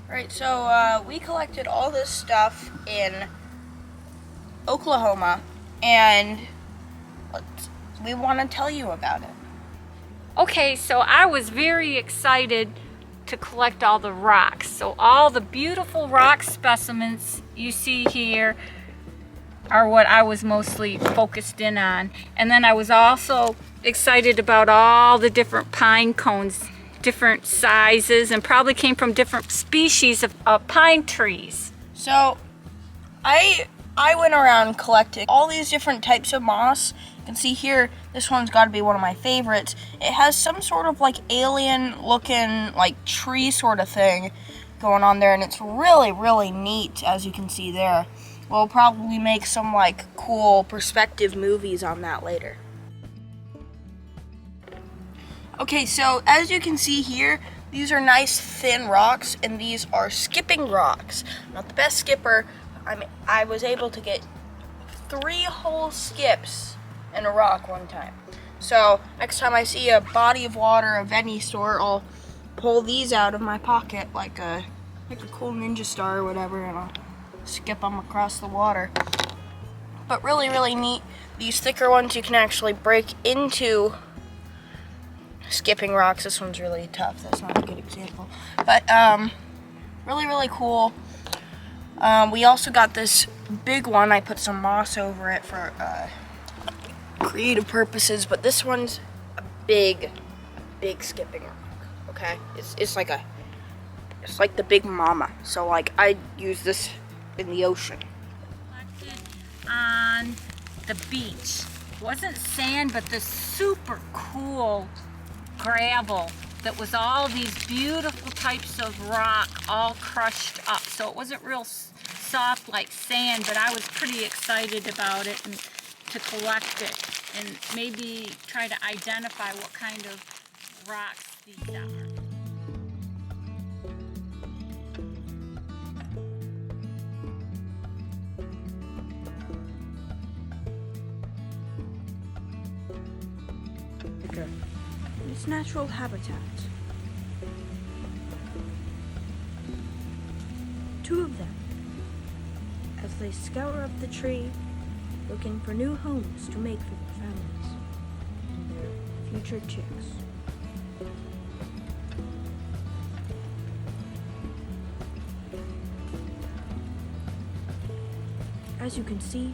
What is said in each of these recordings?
Right, so we collected all this stuff in Oklahoma, and we want to tell you about it. Okay, so I was very excited to collect all the rocks. So all the beautiful rock specimens you see here are what I was mostly focused in on. And then I was also excited about all the different pine cones, different sizes, and probably came from different species of pine trees. So I went around collecting all these different types of moss. You can see here, this one's got to be one of my favorites. It has some sort of like alien looking like tree sort of thing going on there, and it's really, really neat, as you can see there. We'll probably make some like cool perspective movies on that later. Okay, so as you can see here, these are nice thin rocks, and these are skipping rocks. I'm not the best skipper. I was able to get 3 whole skips in a rock one time. So next time I see a body of water of any sort, I'll pull these out of my pocket like a cool ninja star or whatever, and I'll skip them across the water. But really, really neat. These thicker ones you can actually break into skipping rocks. This one's really tough. That's not a good example. But really, really cool. We also got this big one. I put some moss over it for creative purposes, but this one's a big skipping rock. Okay, it's like the big mama. So like I use this in the ocean. On the beach, wasn't sand, but this super cool gravel that was all these beautiful types of rock all crushed up. So it wasn't real soft like sand, but I was pretty excited about it and to collect it and maybe try to identify what kind of rocks these are. Its natural habitat. 2 of them, as they scour up the tree, looking for new homes to make for their families and their future chicks. As you can see,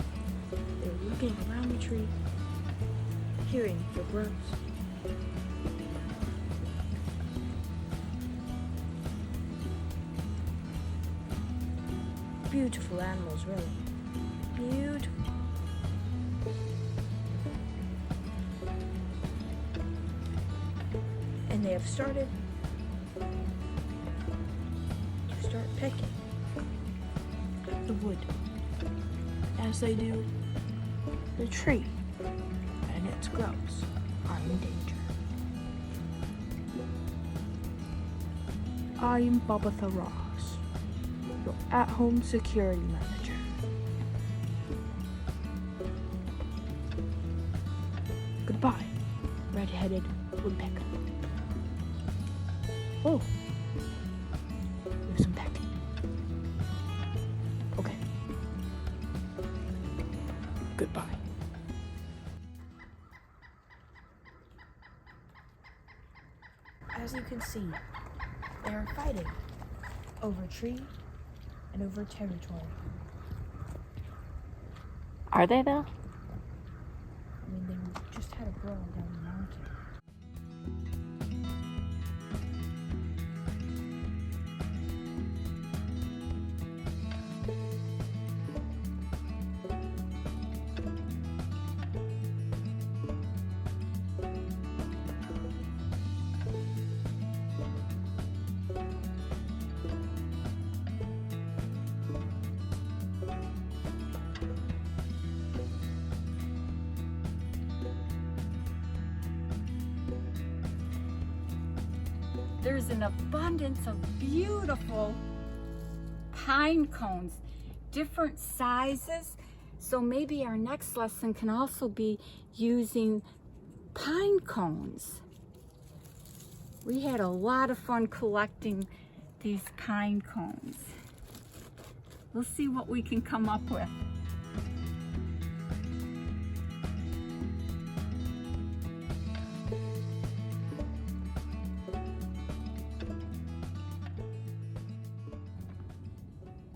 they're looking around the tree, peering for grubs. Beautiful animals, really. Beautiful. And they have started to start pecking the wood, as they do the tree and its grubs are in danger. I'm Babatha Ross, your at-home security manager. Goodbye, red-headed woodpecker. Oh, there's some pecking. Okay. Goodbye. As you can see, they are fighting over tree and over territory. Are they though? I mean, they just had a brawl down the mountain. There's an abundance of beautiful pine cones, different sizes. So maybe our next lesson can also be using pine cones. We had a lot of fun collecting these pine cones. We'll see what we can come up with.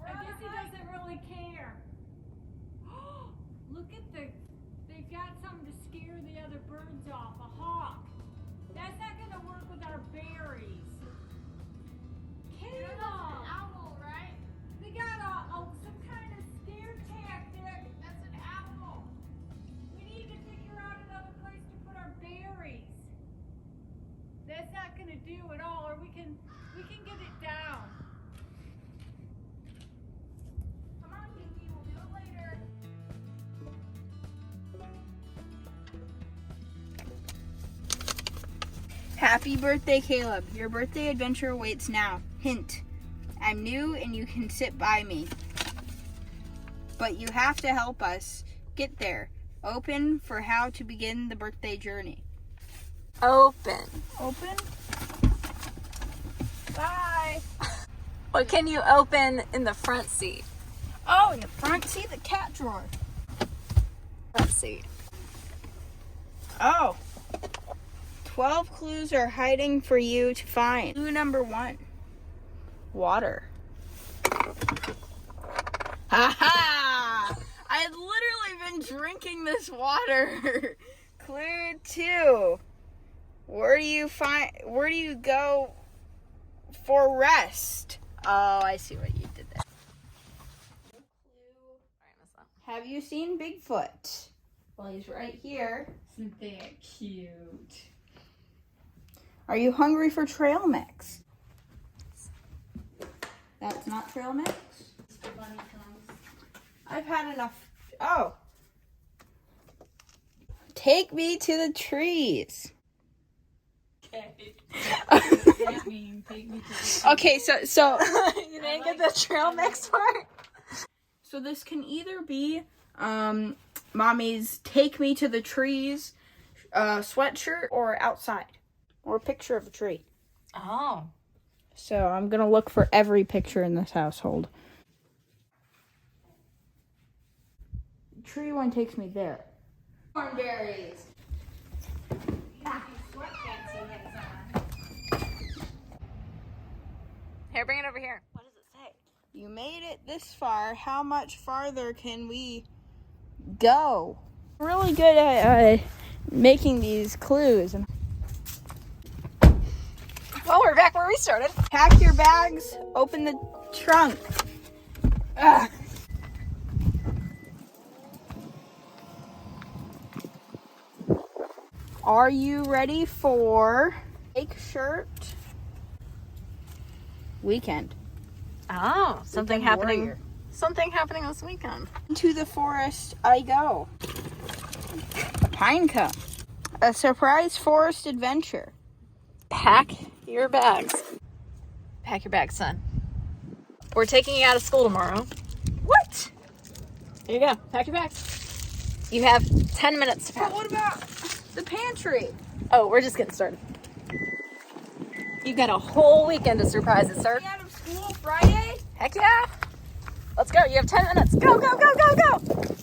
I guess he doesn't really care. Look at they've got something to scare the other birds off, a hawk. That's not gonna work with our berries. Caleb! That's an owl, right? They got some kind of scare tactic. That's an owl. We need to figure out another place to put our berries. That's not gonna do it all, or we can get it down. Come on, Kiki, we'll do it later. Happy birthday, Caleb. Your birthday adventure awaits now. Hint, I'm new and you can sit by me. But you have to help us get there. Open for how to begin the birthday journey. Open. Open? Bye. What can you open in the front seat? Oh, in the front seat, the cat drawer. Front seat. Oh. 12 clues are hiding for you to find. Clue number 1. Water. Ha ha! I had literally been drinking this water. Clue 2. Where do you go for rest? Oh, I see what you did there. Have you seen Bigfoot? Well, he's right here. Isn't that cute? Are you hungry for trail mix? That's not trail mix? I've had enough. Oh. Take me to the trees. That mean take me to the Okay, so You didn't get the trail mix part? so this can either be Mommy's Take Me to the Trees sweatshirt or outside or a picture of a tree. Oh. So I'm going to look for every picture in this household. Tree one takes me there. Cornberries. Here, bring it over here. What does it say? You made it this far. How much farther can we go? Really good at making these clues. Well, we're back where we started. Pack your bags. Open the trunk. Ugh. Are you ready for Lake Shirt weekend? Oh, something Weekend happening. warrior. Something happening this weekend. Into the forest I go. A pine cone. A surprise forest adventure. Pack your bags. Pack your bags, son. We're taking you out of school tomorrow. What? Here you go. Pack your bags. You have 10 minutes to But pack. what about the pantry? Oh, we're just getting started. You've got a whole weekend to surprise it, sir. Be out of school Friday? Heck yeah. Let's go. You have 10 minutes. Go, go, go, go, go.